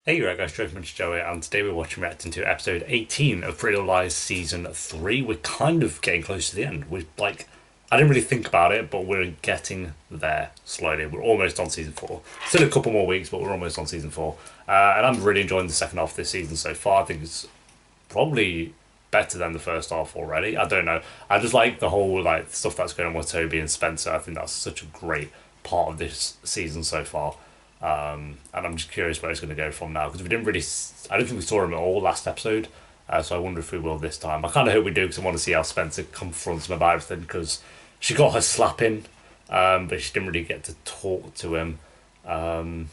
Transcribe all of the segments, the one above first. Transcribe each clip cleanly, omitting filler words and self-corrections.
Hey, you guys, Joey, and today we're reacting to episode 18 of Pretty Little Lies season 3. We're kind of getting close to the end. I didn't really think about it, but we're getting there slowly. We're almost on season 4. Still a couple more weeks, but we're almost on season 4. And I'm really enjoying the second half of this season so far. I think it's probably better than the first half already. I don't know. I just like the whole stuff that's going on with Toby and Spencer. I think that's such a great part of this season so far. And I'm just curious where it's going to go from now because we didn't really. I don't think we saw him at all last episode, so I wonder if we will this time. I kind of hope we do because I want to see how Spencer confronts him about everything because she got her slapping, but she didn't really get to talk to him. And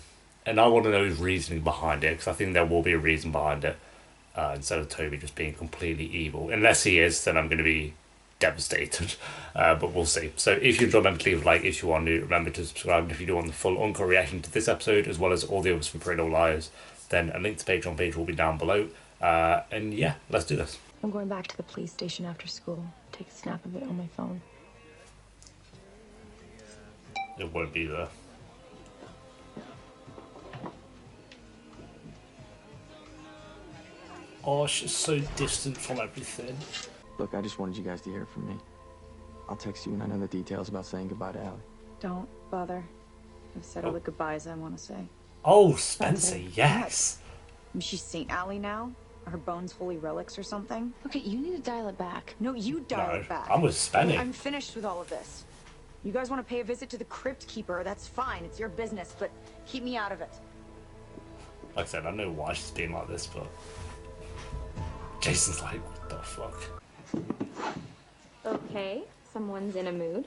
I want to know his reasoning behind it because I think there will be a reason behind it instead of Toby just being completely evil. Unless he is, then I'm going to be devastated. But we'll see. So if you enjoy, remember to leave a like. If you are new, remember to subscribe. And if you do want the full uncut reaction to this episode as well as all the others from Pretty Little Liars, then a link to Patreon page will be down below. And yeah, let's do this. I'm going back to the police station after school. Take a snap of it on my phone. It won't be there. Oh, she's so distant from everything. Look, I just wanted you guys to hear from me. I'll text you when I know the details about saying goodbye to Allie. Don't bother. I've said all the goodbyes I want to say. Oh, Spencer, yes. She's Saint Allie now? Are her bones holy relics or something? Okay, you need to dial it back. No, you dial it back. I'm with Spenny. I'm finished with all of this. You guys want to pay a visit to the Crypt Keeper? That's fine. It's your business, but keep me out of it. Like I said, I know why she's being like this, but Jason's like, what the fuck? Okay, someone's in a mood.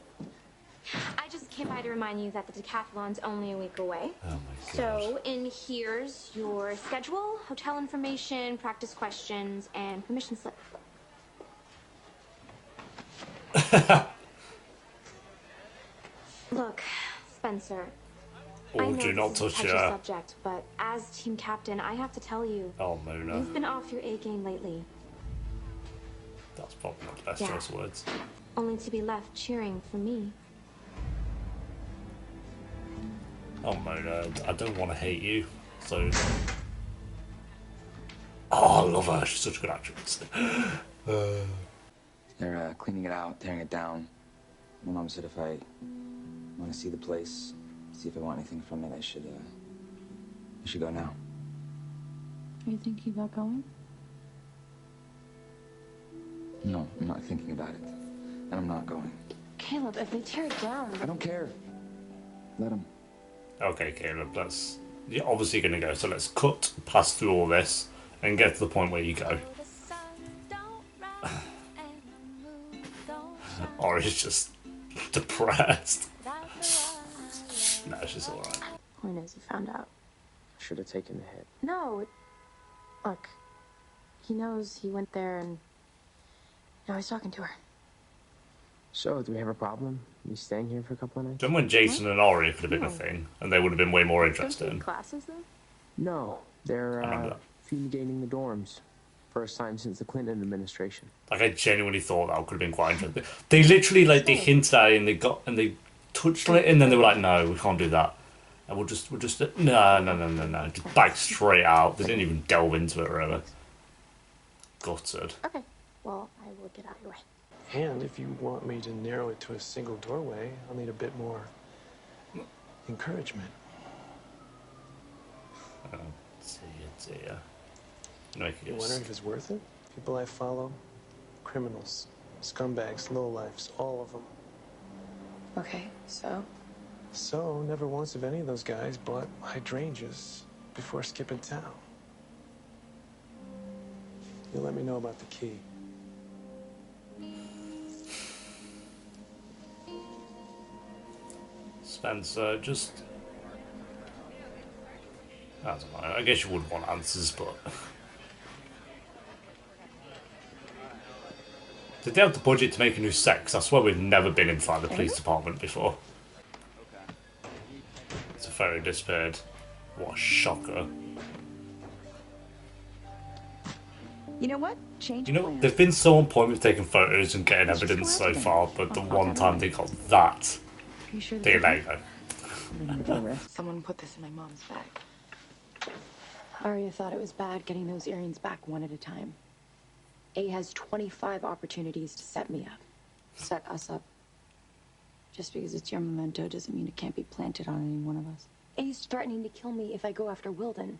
I just came by to remind you that the decathlon's only a week away. Oh my god. So, in here's your schedule, hotel information, practice questions, and permission slip. Look, Spencer. I Oh, know do not this is a touch touchy her. subject, but as team captain, I have to tell you, Oh, Mona. you've been off your A game lately. That's probably not the best Yeah. choice of words. Only to be left cheering for me. Oh, Mona, I don't want to hate you, so... Oh, I love her. She's such a good actress. They're cleaning it out, tearing it down. My mom said if I want to see the place, see if I want anything from it, I should go now. Are you thinking about going? No, I'm not thinking about it. And I'm not going. Caleb, if they tear it down... I don't care. Let them. Okay, Caleb, you're obviously going to go, so let's cut past through all this and get to the point where you go. Or is just depressed. No, she's alright. Point is, he found out. Should have taken the hit. No, look, he knows he went there and now he's talking to her. So, do we have a problem? Me staying here for a couple of nights? Then when Jason and Ori could have been a thing, and they would have been way more Don't interested. take classes then? No, they're I remember that. fumigating the dorms. First time since the Clinton administration. Like, I genuinely thought that could have been quite interesting. They literally, they hinted at it and they touched on it, and then they were like, no, we can't do that. And we'll just, no. Just back straight out. They didn't even delve into it, really. Gutted. Okay, well, I will get out of your way. And if you want me to narrow it to a single doorway, I'll need a bit more encouragement. Dear. No, You wondering if it's worth it? People I follow, criminals, scumbags, lowlifes, all of them. Okay, so? So, never once have any of those guys bought hydrangeas before skipping town. You let me know about the key. Spencer, just... I don't know. I guess you would want answers, but... Did they have the budget to make a new set? 'Cause I swear we've never been inside the police department before. It's a photo disappeared. What a shocker. You know what? Change You know, plans. they've been so on point with taking photos and getting evidence so far, but the one time they got that, You sure they let go. Someone put this in my mom's bag. Arya thought it was bad getting those earrings back one at a time. A has 25 opportunities to set me up. Set us up. Just because it's your memento doesn't mean it can't be planted on any one of us. A's threatening to kill me if I go after Wilden.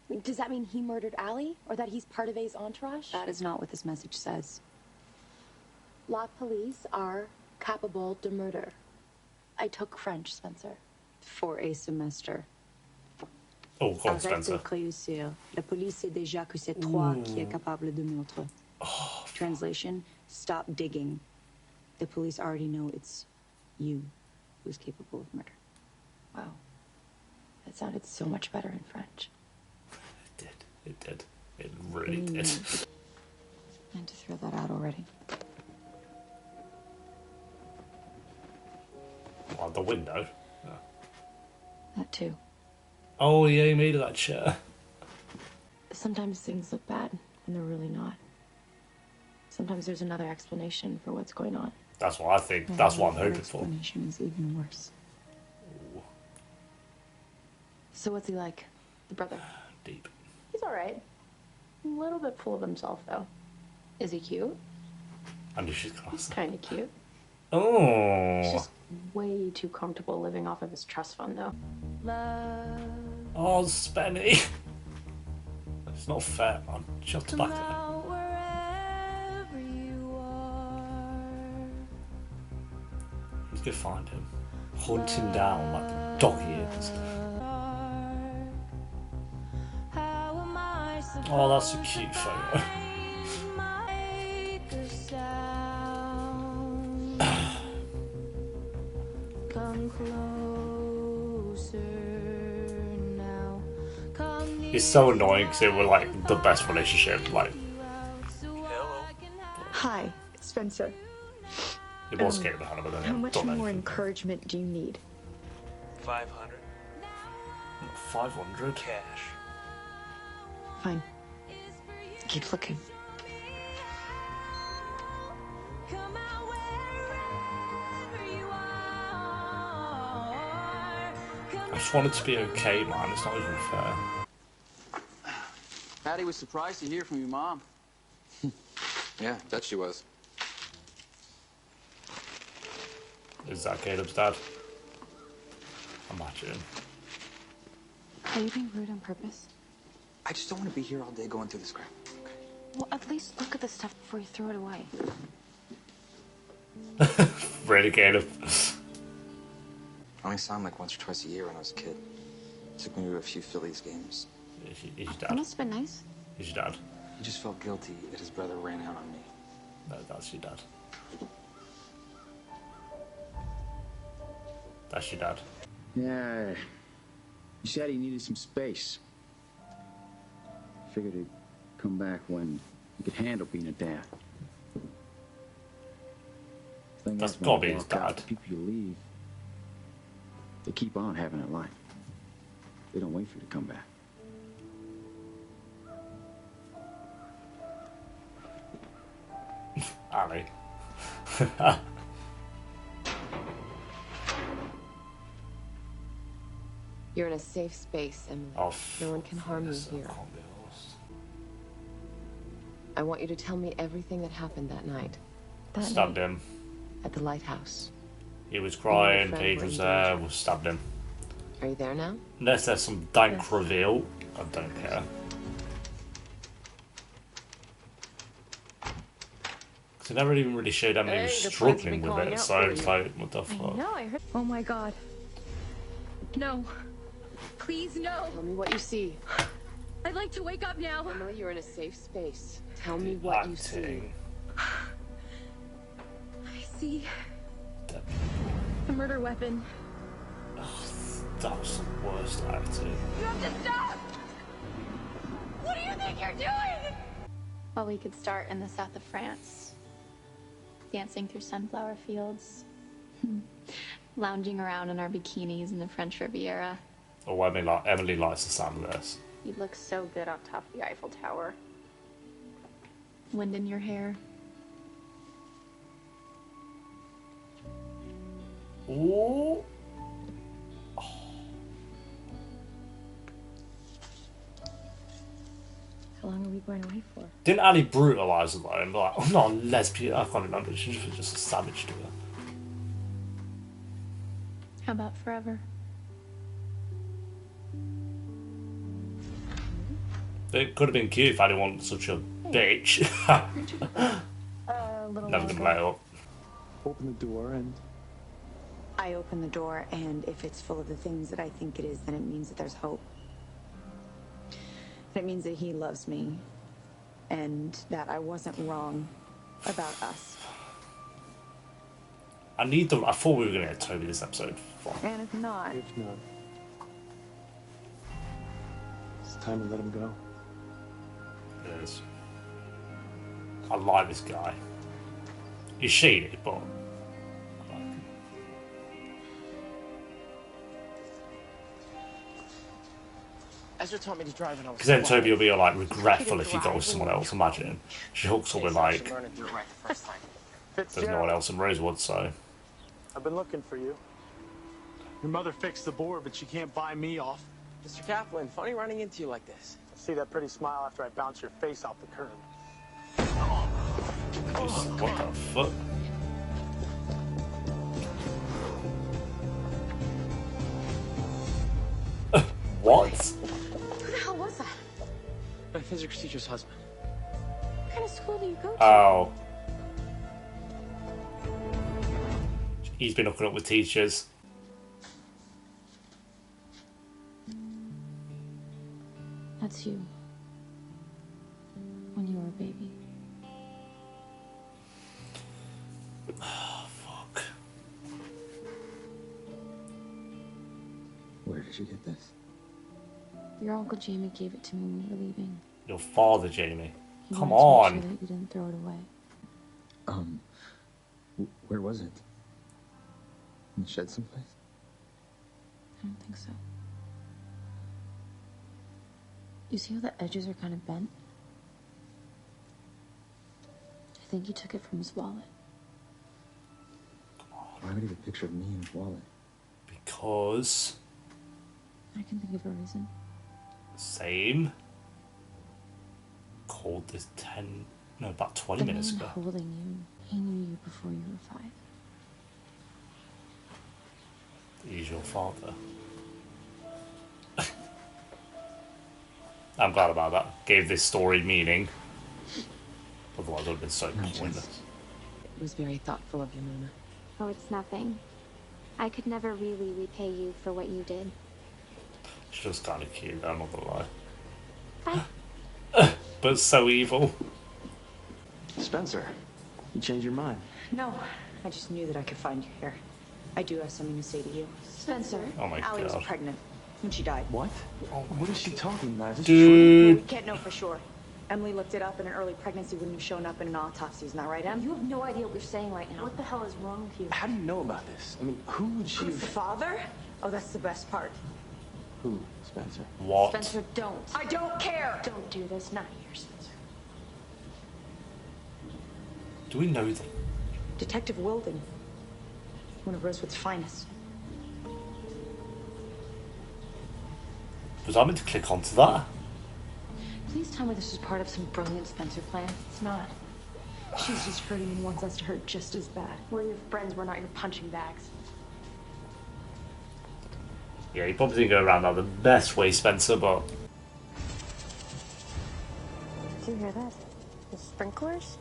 I mean, does that mean he murdered Allie? Or that he's part of A's entourage? That is not what this message says. La police are capable de murder. I took French, Spencer. For a semester. Oh, go on, Spencer. Arrête de réussir. La police sait déjà que c'est toi qui es capable de meurtre. Translation, stop digging. The police already know it's you who's capable of murder. Wow. That sounded so much better in French. It did. It did. It really did. And to throw that out already. Well, the window. That too. Oh, yeah, he made that chair. Sometimes things look bad, and they're really not. Sometimes there's another explanation for what's going on. That's what I think. That's what I'm hoping for. Explanation is even worse. Ooh, So what's he like, the brother? deep. He's all right. A little bit full of himself, though. Is he cute? And she's He's class. kind of cute. He's Oh. just way too comfortable living off of his trust fund, though. Oh, Spenny. It's not fair, man. Shut the back up. He's gonna find him. Hunt him down like the dog he is. Oh, that's a cute photo. It's so annoying because it was like the best relationship. Like, Hi, Spencer. it was Kate Hannah, but then How much don't know. more encouragement do you need? 500 500? cash. Fine. Keep looking. I just want it to be okay, man. It's not even fair. Patty was surprised to hear from your mom. Yeah, bet she was. Is that Caleb's dad? Imagine. Are you being rude on purpose? I just don't want to be here all day going through this crap. Well, at least look at the stuff before you throw it away. Really, Caleb? I only saw him like once or twice a year when I was a kid. Took me to a few Phillies games. Is your That dad? must have been nice. Is your dad? He just felt guilty that his brother ran out on me. No, that's your dad. That's your dad. Yeah, he said he needed some space. Figured he'd come back when he could handle being a dad. Thing That's is, when gotta be you his walk out, dad. the people you leave, they keep on having a life. They don't wait for you to come back. Ali. You're in a safe space, Emily. Oh, No one can harm you here. Can't be arsed. I want you to tell me everything that happened that night Stabbed him. at the lighthouse. He was crying. friend Paige were was in there. danger. We stabbed him. Are you there now? Unless there's some dank reveal, I don't care. Because it never even really showed Emily Hey, was the plants struggling have been with calling it, out so for it's you. like, what the fuck? No, I heard. Oh my god. No. Please, no. Tell me what you see. I'd like to wake up now. Emily, you're in a safe space. Tell me what you see. Acting. I see a murder weapon. That was the worst acting. You have to stop! What do you think you're doing? Well, we could start in the south of France, dancing through sunflower fields, lounging around in our bikinis in the French Riviera. Oh, Emily likes the sound of this. You'd look so good on top of the Eiffel Tower. Wind in your hair. Ooh. you going away for? Didn't Ali brutalise her though and be like, I'm not a lesbian? I can't remember. She was just a savage to her. How about forever? It could have been cute if Ali wasn't such a bitch. Never gonna let up. Open the door and... I open the door, and if it's full of the things that I think it is, then it means that there's hope. It means that he loves me, and that I wasn't wrong about us. I thought we were gonna get Toby this episode. Fuck. And if not, If not... It's time to let him go. It is. I like this guy. He's shady, but I like him. Ezra taught me to drive when I was... Because then Toby will be like regretful if he goes with someone else. Imagine she hooks up with like there's no one else in Rosewood, so I've been looking for you. Your mother fixed the board, but she can't buy me off. Mr. Kaplan, funny running into you like this. I see that pretty smile after I bounce your face off the curb. what the fuck? What? Who the hell was that? My physics teacher's husband. What kind of school do you go to? Oh. He's been hooking up with teachers. That's you. When you were a baby. Fuck. Where did you get this? Your Uncle Jamie gave it to me when we were leaving. Your father, Jamie. He Come wanted to on. make sure that you didn't throw it away. Where was it? In the shed someplace? I don't think so. You see how the edges are kind of bent? I think he took it from his wallet. Why would he have a picture of me in his wallet? Because I can think of a reason. same. Called this about 20 minutes The ago. man holding you, he knew you before you were 5. He's your father. I'm glad about that. Gave this story meaning. Otherwise, it would have been so pointless. It was very thoughtful of you, Mona. Oh, it's nothing. I could never really repay you for what you did. She's just kind of cute, I'm not gonna lie. Bye. But so evil. Spencer, you changed your mind. no. I just knew that I could find you here. I do have something to say to you. Spencer. Oh my Allie was god. pregnant when she died. What? What is she talking about? This Dude. We can't know for sure. Emily looked it up, and an early pregnancy wouldn't have shown up in an autopsy. Isn't that right, Em? You have no idea what you're saying right now. What the hell is wrong with you? How do you know about this? I mean, who would she... Father? Oh, that's the best part. Who, Spencer? What? Spencer, don't. I don't care! Don't do this. Not here, Spencer. Do we know them? Detective Wilden. One of Rosewood's finest. Was I meant to click onto that? Please tell me this is part of some brilliant Spencer plan. It's not. She's just hurting and wants us to hurt just as bad. We're your friends, we're not your punching bags. Yeah, you probably didn't go around that the best way, Spencer, but Did you hear that? The sprinklers?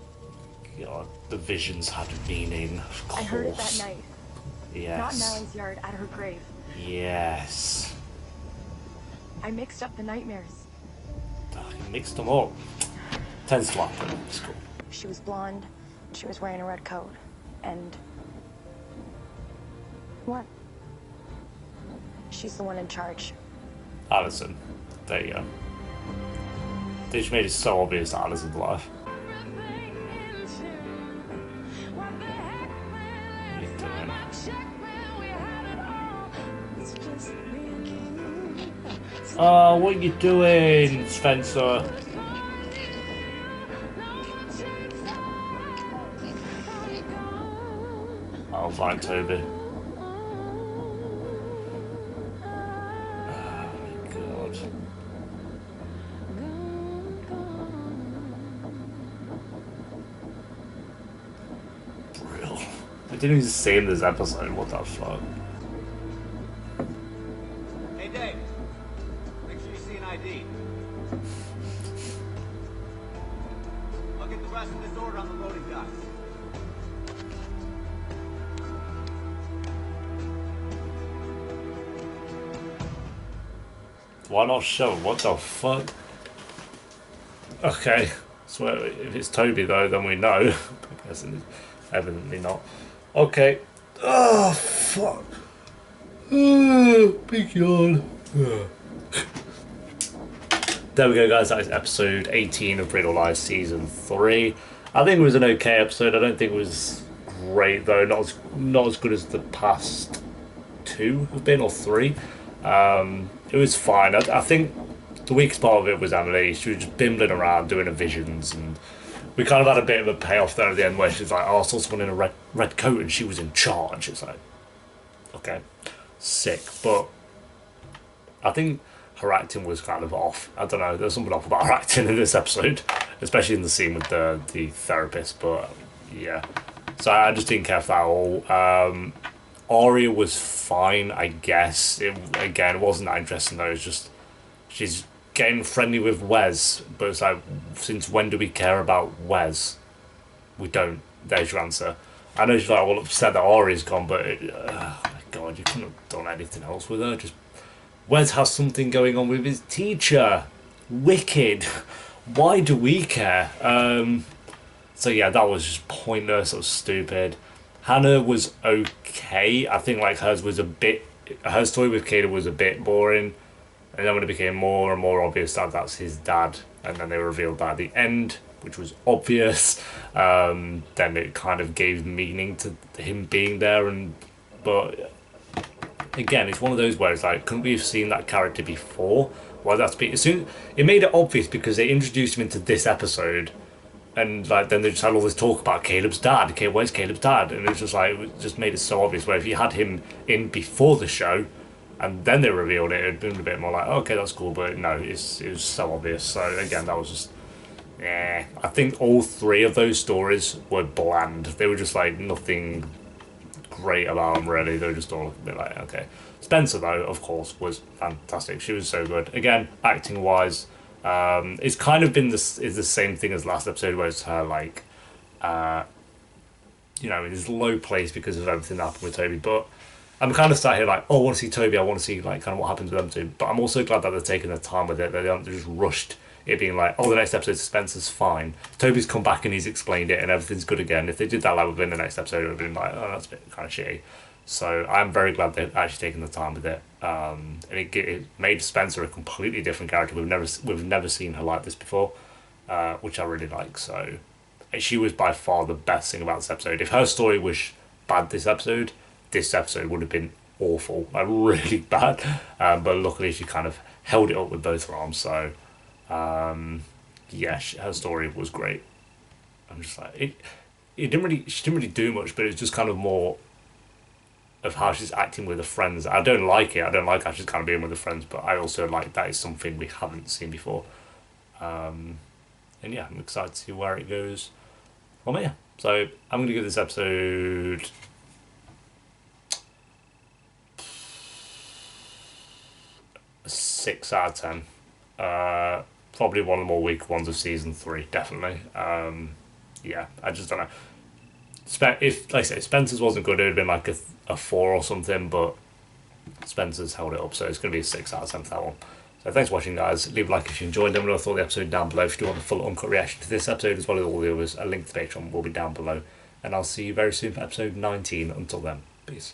God, the visions had meaning, of course. I heard it that night. Not in Yes. Allie's yard, at her grave. Yes. I mixed up the nightmares. You mixed them up. Tends to happen. It's cool. She was blonde, she was wearing a red coat, and... What? She's the one in charge. Alison. There you go. They just made it so obvious that Alison's alive. What are you doing? Oh, what are you doing, Spencer? Oh, fine, Toby. Oh my god. didn't even see in this episode. What the fuck? Hey, Dave. Make sure you see an ID. I'll get the rest of this order on the loading docks. Why not show? What the fuck? Okay. So if it's Toby though, then we know. I guess it's evidently not. Okay. Oh fuck. Big yawn. There we go, guys. That is episode 18 of Pretty Little Lies season 3. I think it was an okay episode. I don't think it was great though. Not as good as the past 2 have been, or 3. It was fine. I think the weakest part of it was Emily. She was just bimbling around doing her visions, and we kind of had a bit of a payoff there at the end where she's like, oh, I saw someone in a red coat and she was in charge. It's like, okay, sick. But I think her acting was kind of off. I don't know, there's something off about her acting in this episode, especially in the scene with the therapist. But yeah, so I just didn't care for that at all. Arya was fine, I guess. It wasn't that interesting though. It's just she's getting friendly with Wes, but it's like, since when do we care about Wes? We don't. There's your answer. I know she's like all upset that Arya's gone, but oh my god, you couldn't have done anything else with her. Just Wes has something going on with his teacher. Wicked. Why do we care? So yeah, that was just pointless. It was stupid. Hannah was okay. I think like her story with Caleb was a bit boring, and then when it became more and more obvious that that's his dad, and then they revealed that at the end, which was obvious, then it kind of gave meaning to him being there. But again, it's one of those where it's like, couldn't we have seen that character before? Why that's it made it obvious because they introduced him into this episode. And like then they just had all this talk about Caleb's dad. Okay, where's Caleb's dad? And it was just like, it just made it so obvious. Where if you had him in before the show, and then they revealed it, it'd been a bit more like, okay, that's cool. But no, it was so obvious. So again, that was just, yeah. I think all 3 of those stories were bland. They were just like nothing great about them really. They were just all a bit like, okay. Spencer though, of course, was fantastic. She was so good. Again, acting wise. It's kind of been the same thing as last episode where it's her like in this low place because of everything that happened with Toby, but I'm kind of sat here like, oh, I want to see Toby, I want to see like kind of what happens with them two, but I'm also glad that they're taking their time with it, that they haven't just rushed it being like, oh, the next episode Spencer's fine, Toby's come back and he's explained it and everything's good again. If they did that like within the next episode, it would have been like, oh, that's a bit kind of shitty. So I'm very glad they've actually taken the time with it, and it made Spencer a completely different character. We've never seen her like this before, which I really like. So she was by far the best thing about this episode. If her story was bad this episode would have been awful, like really bad. But luckily she kind of held it up with both her arms. So yeah, her story was great. I'm just like she didn't really do much, but it's just kind of more of how she's acting with her friends. I don't like it. I don't like how she's kind of being with her friends, but I also like that is something we haven't seen before. And yeah, I'm excited to see where it goes from here. So I'm going to give this episode a 6 out of 10. Probably one of the more weak ones of season 3, definitely. Yeah, I just don't know. If, like I say, Spencer's wasn't good, it would have been like a 4 or something, but Spencer's held it up, so it's going to be a 6 out of 10 for that one. So thanks for watching, guys. Leave a like if you enjoyed. Let me know what you thought of the episode down below. If you do want a full uncut reaction to this episode, as well as all the others, a link to Patreon will be down below. And I'll see you very soon for episode 19. Until then, peace.